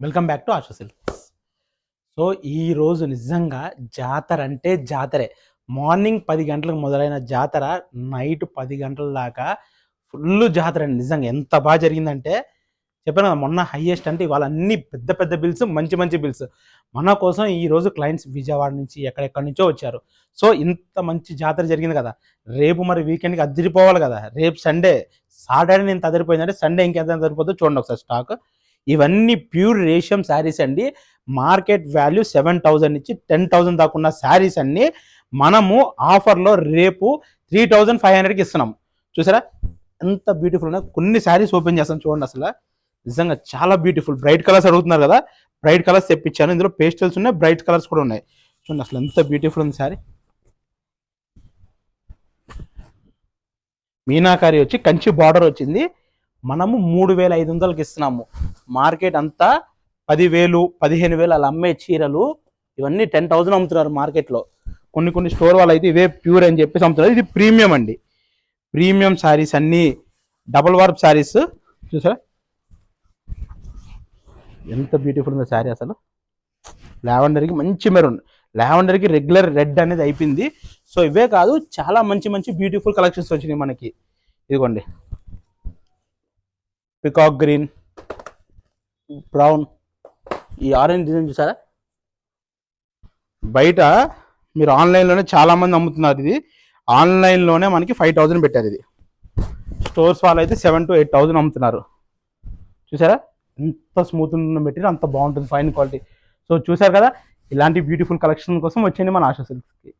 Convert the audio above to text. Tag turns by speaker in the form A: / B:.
A: Welcome back to ASHA silks. So ఈరోజు నిజంగా జాతర అంటే జాతరే. మార్నింగ్ 10 గంటలకు మొదలైన జాతర నైట్ 10 గంటల దాకా ఫుల్ జాతర అండి. నిజంగా ఎంత బాగా జరిగిందంటే చెప్పాను కదా, మొన్న హైయెస్ట్ అంటే ఇవాళ అన్ని పెద్ద పెద్ద బిల్స్, మంచి మంచి బిల్స్ మన కోసం ఈరోజు క్లయింట్స్ విజయవాడ నుంచి ఎక్కడెక్కడి నుంచో వచ్చారు. సో ఇంత మంచి జాతర జరిగింది కదా, రేపు మరి వీకెండ్కి అదిరిపోవాలి కదా. రేపు సండే, సాటర్డే నేను అదిరిపోయిందంటే సండే ఇంకెంత అదిరిపోతుందో చూడండి ఒకసారి స్టాక్. ఇవన్నీ ప్యూర్ రేషియం శారీస్ అండి. మార్కెట్ వాల్యూ 7,000 నుంచి 10,000 దాకా ఉన్న శారీస్ అన్ని మనము ఆఫర్లో రేపు 3,500కి ఇస్తున్నాము. చూసారా ఎంత బ్యూటిఫుల్ ఉన్నాయి. కొన్ని శారీస్ ఓపెన్ చేస్తాను చూడండి. అసలు నిజంగా చాలా బ్యూటిఫుల్. బ్రైట్ కలర్స్ అడుగుతున్నారు కదా, బ్రైట్ కలర్స్ తెప్పించాను. ఇందులో పేస్టల్స్ ఉన్నాయి, బ్రైట్ కలర్స్ కూడా ఉన్నాయి. చూడండి అసలు ఎంత బ్యూటిఫుల్ ఉంది శారీ. మీనాకారి వచ్చి కంచి బార్డర్ వచ్చింది. మనము 3,500కి ఇస్తున్నాము. మార్కెట్ అంతా 10,000, 15,000 అలా అమ్మే చీరలు ఇవన్నీ 10,000 అమ్ముతున్నారు మార్కెట్లో. కొన్ని స్టోర్ వాళ్ళు అయితే ఇవే ప్యూర్ అని చెప్పేసి అమ్ముతున్నారు. ఇది ప్రీమియం అండి. ప్రీమియం శారీస్ అన్నీ డబుల్ వార్ప్ శారీస్. చూసారా ఎంత బ్యూటిఫుల్ ఉందో శారీ. అసలు లావెండర్కి మంచి మెరూన్, లావెండర్కి రెగ్యులర్ రెడ్ అనేది అయిపోయింది. సో ఇవే కాదు, చాలా మంచి మంచి బ్యూటిఫుల్ కలెక్షన్స్ వచ్చినాయి మనకి. ఇదిగోండి పికాక్ గ్రీన్, బ్రౌన్, ఈ ఆరెంజ్ డిజైన్ చూసారా. బయట మీరు ఆన్లైన్లోనే చాలామంది అమ్ముతున్నారు. ఇది ఆన్లైన్లోనే మనకి 5,000 పెట్టారు. ఇది స్టోర్స్ వాళ్ళు అయితే 7,000 to 8,000 అమ్ముతున్నారు. చూసారా ఎంత స్మూత్ ఉన్న మెటీరియల్, అంత బాగుంటుంది, ఫైన్ క్వాలిటీ. సో చూసారు కదా, ఇలాంటి బ్యూటిఫుల్ కలెక్షన్ కోసం వచ్చింది మన ఆశా సిల్క్స్కి.